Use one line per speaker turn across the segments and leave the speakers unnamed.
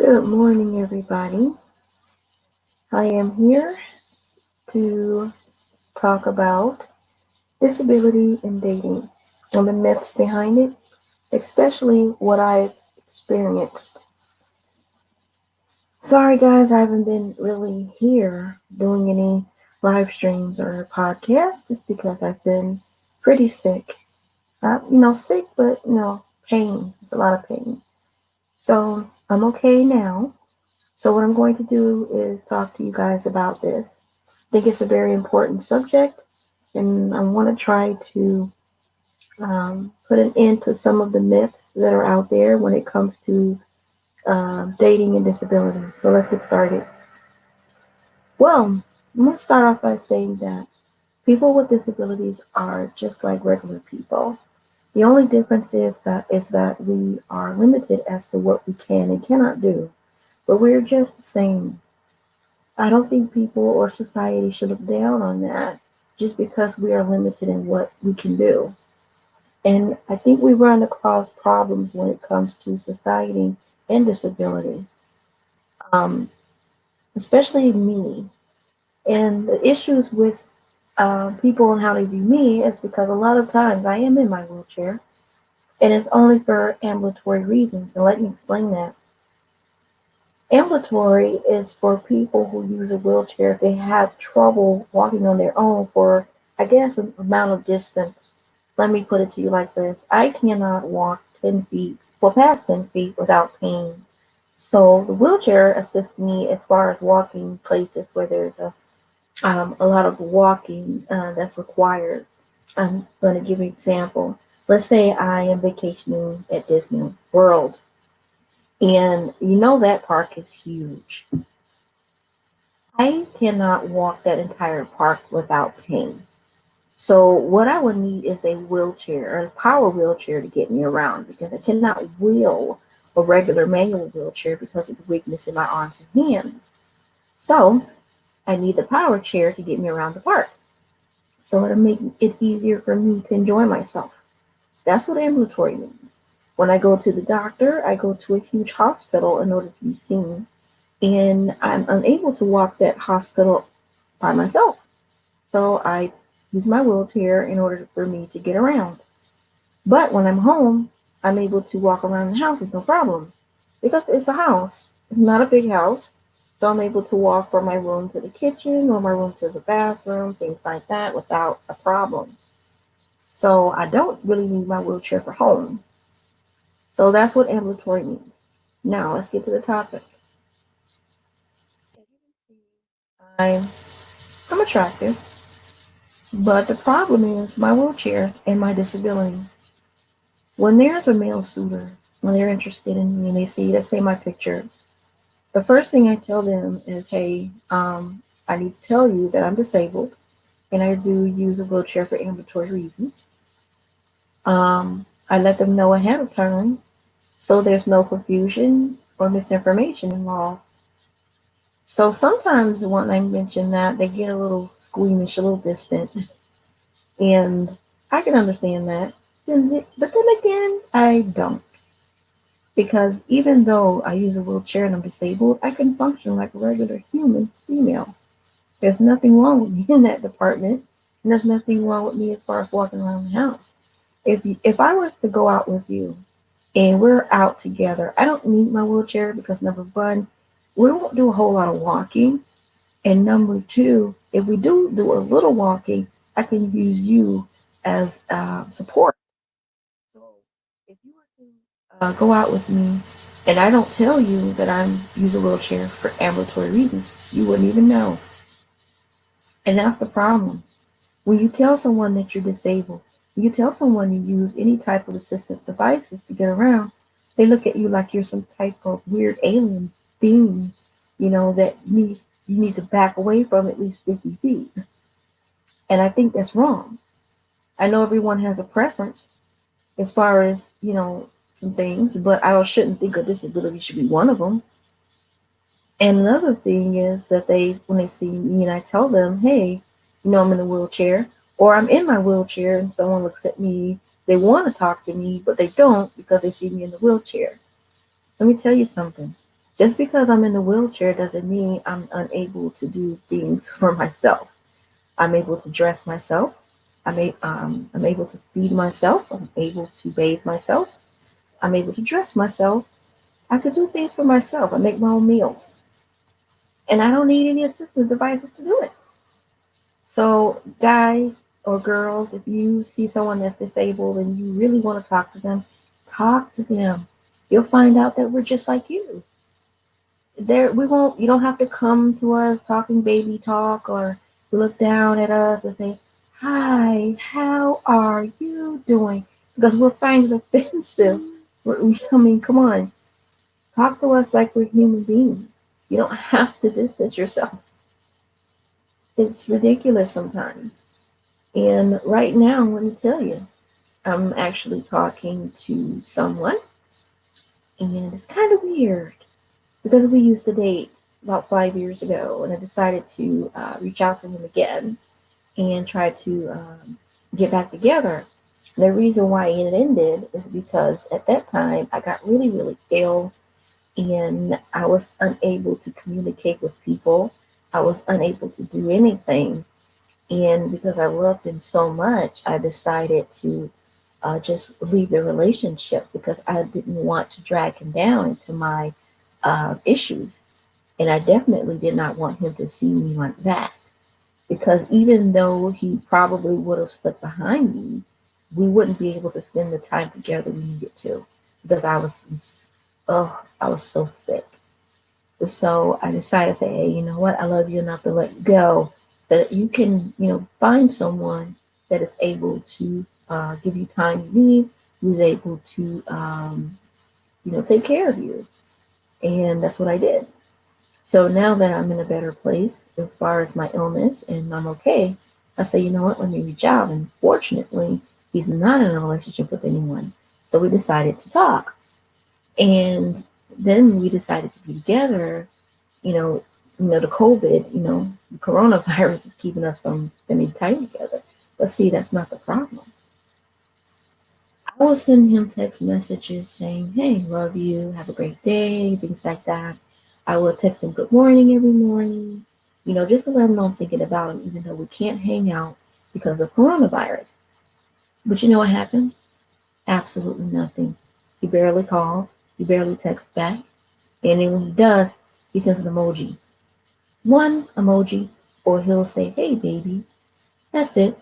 Good morning, everybody. I am here to talk about disability in dating and the myths behind it, especially what I've experienced. Sorry, guys, I haven't been really here doing any live streams or podcasts just because I've been pretty sick. Sick, but pain, a lot of pain. So I'm okay now. So what I'm going to do is talk to you guys about this. I think it's a very important subject, and I want to try to put an end to some of the myths that are out there when it comes to dating and disability. So let's get started. Well, I'm going to start off by saying that people with disabilities are just like regular people. The only difference is that we are limited as to what we can and cannot do, but we're just the same. I don't think people or society should look down on that just because we are limited in what we can do. And I think we run across problems when it comes to society and disability, um, especially me. And the issues with people and how they view me is because a lot of times I am in my wheelchair and it's only for ambulatory reasons. And let me explain that. Ambulatory is for people who use a wheelchair if they have trouble walking on their own for, I guess, an amount of distance. Let me put it to you like this. I cannot walk 10 feet, well, past 10 feet without pain. So the wheelchair assists me as far as walking places where there's a lot of walking that's required. I'm going to give you an example. Let's say I am vacationing at Disney World, and you know that park is huge. I cannot walk that entire park without pain. So what I would need is a wheelchair, a power wheelchair to get me around because I cannot wheel a regular manual wheelchair because of the weakness in my arms and hands. So I need the power chair to get me around the park. So it'll make it easier for me to enjoy myself. That's what ambulatory means. When I go to the doctor, I go to a huge hospital in order to be seen, and I'm unable to walk that hospital by myself. So I use my wheelchair in order for me to get around. But when I'm home, I'm able to walk around the house with no problem because it's a house. It's not a big house. So I'm able to walk from my room to the kitchen or my room to the bathroom, things like that without a problem. So I don't really need my wheelchair for home. So that's what ambulatory means. Now let's get to the topic. I'm, I'm attractive, but the problem is my wheelchair and my disability. When there's a male suitor, when they're interested in me and they see, let's say my picture, the first thing I tell them is, hey, I need to tell you that I'm disabled and I do use a wheelchair for ambulatory reasons. I let them know ahead of time so there's no confusion or misinformation involved. So sometimes when I mention that, they get a little squeamish, a little distant, and I can understand that. But then again, I don't. Because even though I use a wheelchair and I'm disabled, I can function like a regular human female. There's nothing wrong with me in that department, and there's nothing wrong with me as far as walking around the house. If I were to go out with you and we're out together, I don't need my wheelchair because number one, we won't do a whole lot of walking, and number two, if we do a little walking, I can use you as support. So if you were to go out with me and I don't tell you that I'm use a wheelchair for ambulatory reasons, you wouldn't even know. And that's the problem. When you tell someone that you're disabled, you tell someone you use any type of assistive devices to get around, they look at you like you're some type of weird alien being, that you need to back away from at least 50 feet. And I think that's wrong. I know everyone has a preference as far as, some things, but I shouldn't think a disability should be one of them. And another thing is that when they see me and I tell them, hey, I'm in a wheelchair, or I'm in my wheelchair and someone looks at me, they want to talk to me, but they don't because they see me in the wheelchair. Let me tell you something. Just because I'm in the wheelchair doesn't mean I'm unable to do things for myself. I'm able to dress myself. I'm able to feed myself. I'm able to bathe myself. I'm able to dress myself. I can do things for myself. I make my own meals. And I don't need any assistive devices to do it. So, guys or girls, if you see someone that's disabled and you really want to talk to them. You'll find out that we're just like you. There, we won't. You don't have to come to us talking baby talk or look down at us and say, "Hi, how are you doing?" Because we'll find it offensive. I mean, come on, talk to us like we're human beings. You don't have to distance yourself. It's ridiculous sometimes. And right now, let me tell you, I'm actually talking to someone, and it's kind of weird because we used to date about 5 years ago, and I decided to reach out to him again and try to get back together. The reason why it ended is because at that time I got really, really ill and I was unable to communicate with people. I was unable to do anything. And because I loved him so much, I decided to just leave the relationship because I didn't want to drag him down into my issues. And I definitely did not want him to see me like that. Because even though he probably would have stuck behind me, we wouldn't be able to spend the time together we needed to. Because I was so sick. So I decided to say, hey, you know what? I love you enough to let you go. That you can, find someone that is able to give you time you need, who's able to, take care of you. And that's what I did. So now that I'm in a better place as far as my illness and I'm okay, I say, you know what, let me reach out. And fortunately, he's not in a relationship with anyone. So we decided to talk. And then we decided to be together. You know, the COVID, the coronavirus is keeping us from spending time together. But see, that's not the problem. I will send him text messages saying, hey, love you, have a great day, things like that. I will text him good morning every morning, just to let him know I'm thinking about him, even though we can't hang out because of coronavirus. But you know what happened? Absolutely nothing. He barely calls, he barely texts back, and then when he does, he sends an emoji. One emoji, or he'll say, hey, baby. That's it.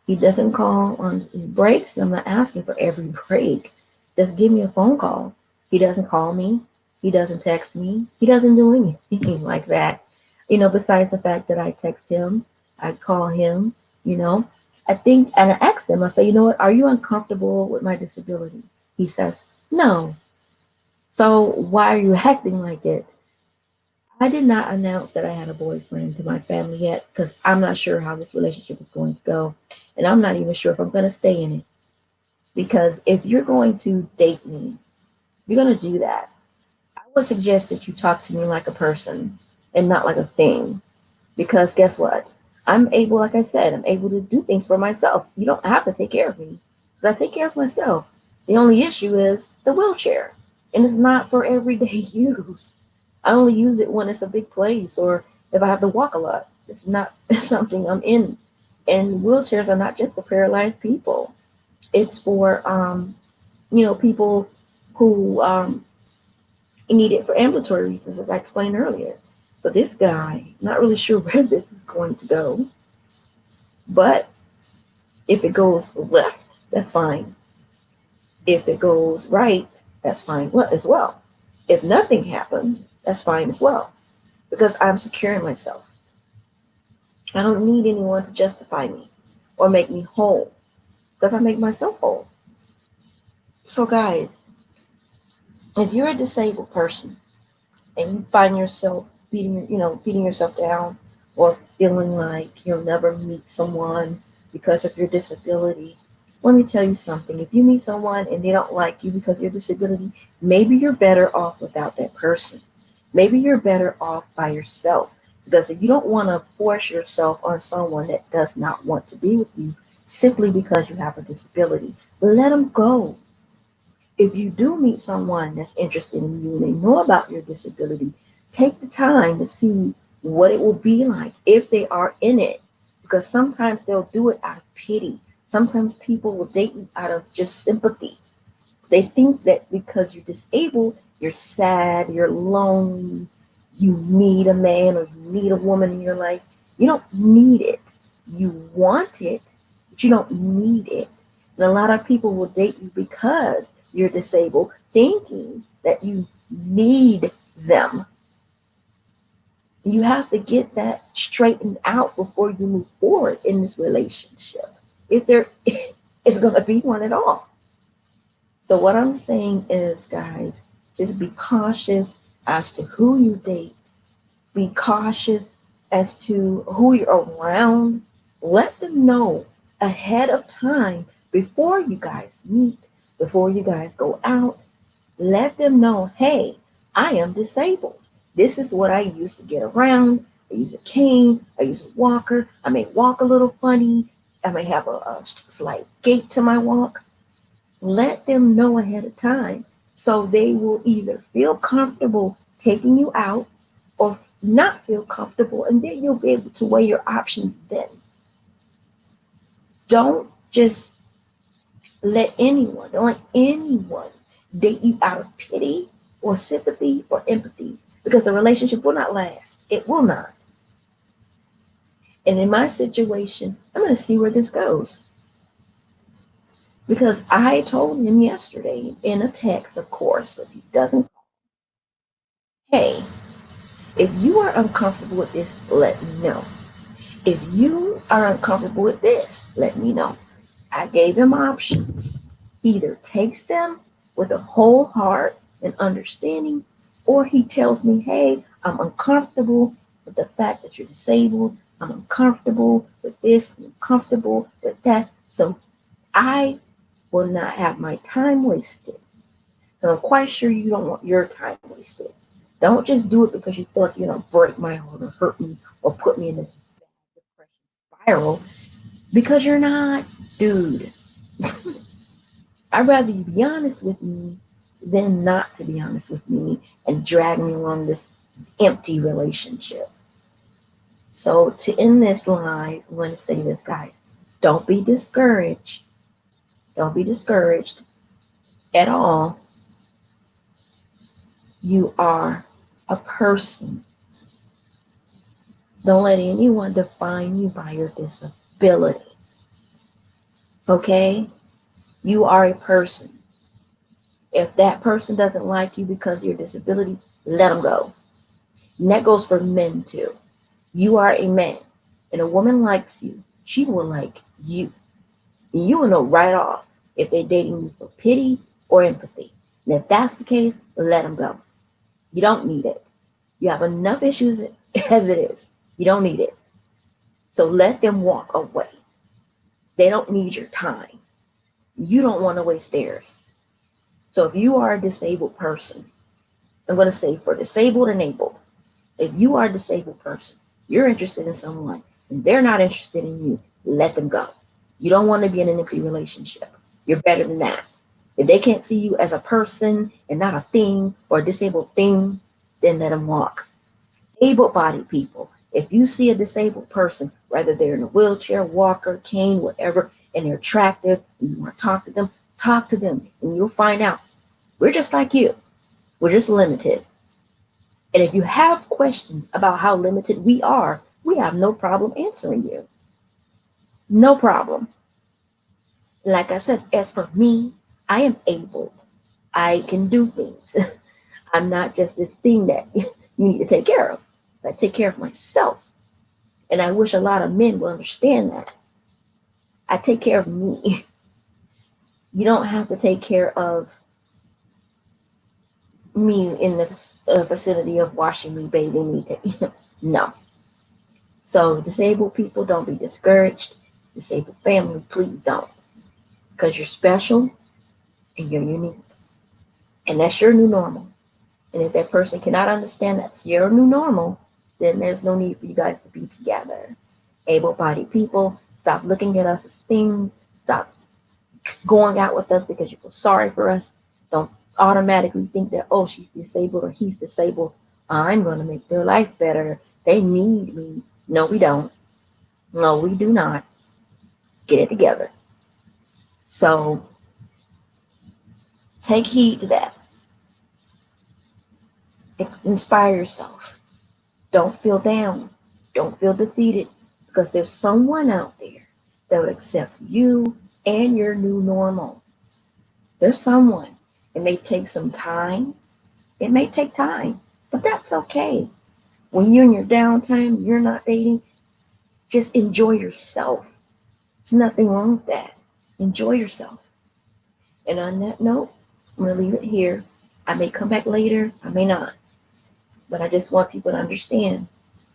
He doesn't call on his breaks. I'm not asking for every break. Just give me a phone call. He doesn't call me. He doesn't text me. He doesn't do anything like that. Besides the fact that I text him, I call him, you know. I think, and I asked him, I say, you know what, are you uncomfortable with my disability? He says, no. So why are you acting like it? I did not announce that I had a boyfriend to my family yet because I'm not sure how this relationship is going to go. And I'm not even sure if I'm going to stay in it. Because if you're going to date me, you're going to do that. I would suggest that you talk to me like a person and not like a thing. Because guess what? I'm able, like I said, I'm able to do things for myself. You don't have to take care of me because I take care of myself. The only issue is the wheelchair, and it's not for everyday use. I only use it when it's a big place or if I have to walk a lot. It's not something I'm in. And wheelchairs are not just for paralyzed people. It's for people who need it for ambulatory reasons, as I explained earlier. But this guy, not really sure where this is going to go. But if it goes left, that's fine. If it goes right, that's fine as well. If nothing happens, that's fine as well. Because I'm securing myself. I don't need anyone to justify me or make me whole. Because I make myself whole. So guys, if you're a disabled person and you find yourself beating yourself down or feeling like you'll never meet someone because of your disability, let me tell you something. If you meet someone and they don't like you because of your disability, maybe you're better off without that person. Maybe you're better off by yourself. Because if you don't want to force yourself on someone that does not want to be with you simply because you have a disability, let them go. If you do meet someone that's interested in you and they know about your disability, take the time to see what it will be like if they are in it. Because sometimes they'll do it out of pity. Sometimes people will date you out of just sympathy. They think that because you're disabled, you're sad, you're lonely, you need a man or you need a woman in your life. You don't need it. You want it, but you don't need it. And a lot of people will date you because you're disabled, thinking that you need them. You have to get that straightened out before you move forward in this relationship. If there is going to be one at all. So what I'm saying is, guys, just be cautious as to who you date. Be cautious as to who you're around. Let them know ahead of time before you guys meet, before you guys go out. Let them know, hey, I am disabled. This is what I use to get around. I use a cane. I use a walker. I may walk a little funny. I may have a slight gait to my walk. Let them know ahead of time so they will either feel comfortable taking you out or not feel comfortable, and then you'll be able to weigh your options then. Don't let anyone date you out of pity or sympathy or empathy, because the relationship will not last. It will not. And in my situation, I'm going to see where this goes. Because I told him yesterday in a text, of course, because he doesn't. Hey, if you are uncomfortable with this, let me know. If you are uncomfortable with this, let me know. I gave him options. Either takes them with a whole heart and understanding, or he tells me, hey, I'm uncomfortable with the fact that you're disabled. I'm uncomfortable with this. I'm uncomfortable with that. So I will not have my time wasted. And I'm quite sure you don't want your time wasted. Don't just do it because you feel like you're going to break my heart or hurt me or put me in this depression spiral, because you're not, dude. I'd rather you be honest with me than not to be honest with me and drag me along this empty relationship. So to end this live, I'm going to say this, guys. Don't be discouraged. Don't be discouraged at all. You are a person. Don't let anyone define you by your disability. Okay? You are a person. If that person doesn't like you because of your disability, let them go. And that goes for men too. You are a man, and a woman likes you. She will like you. And you will know right off if they're dating you for pity or empathy. And if that's the case, let them go. You don't need it. You have enough issues as it is. You don't need it. So let them walk away. They don't need your time. You don't want to waste theirs. So if you are a disabled person, I'm going to say for disabled and able, if you are a disabled person, you're interested in someone and they're not interested in you, let them go. You don't want to be in an empty relationship. You're better than that. If they can't see you as a person and not a thing or a disabled thing, then let them walk. Able-bodied people, if you see a disabled person, whether they're in a wheelchair, walker, cane, whatever, and they're attractive and you want to talk to them, and you'll find out we're just like you. We're just limited. And if you have questions about how limited we are, we have no problem answering you. No problem. Like I said, as for me, I am able. I can do things. I'm not just this thing that you need to take care of. I take care of myself. And I wish a lot of men would understand that. I take care of me. You don't have to take care of me in the vicinity of washing me, bathing me. No. So disabled people, don't be discouraged. Disabled family, please don't. Because you're special and you're unique. And that's your new normal. And if that person cannot understand that's your new normal, then there's no need for you guys to be together. Able-bodied people, stop looking at us as things. Stop going out with us because you feel sorry for us. Don't automatically think that, oh, she's disabled or he's disabled. I'm going to make their life better. They need me. No, we don't. No, we do not. Get it together. So take heed to that. Inspire yourself. Don't feel down. Don't feel defeated because there's someone out there that would accept you and your new normal. There's someone. It may take some time. It may take time, but that's okay. When you're in your downtime, you're not dating, just enjoy yourself. There's nothing wrong with that. Enjoy yourself. And on that note, I'm going to leave it here. I may come back later, I may not. But I just want people to understand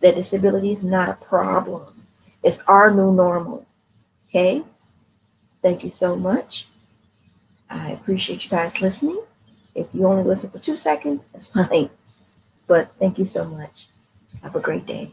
that disability is not a problem. It's our new normal. Okay? Thank you so much. I appreciate you guys listening. If you only listen for 2 seconds, that's fine. But thank you so much. Have a great day.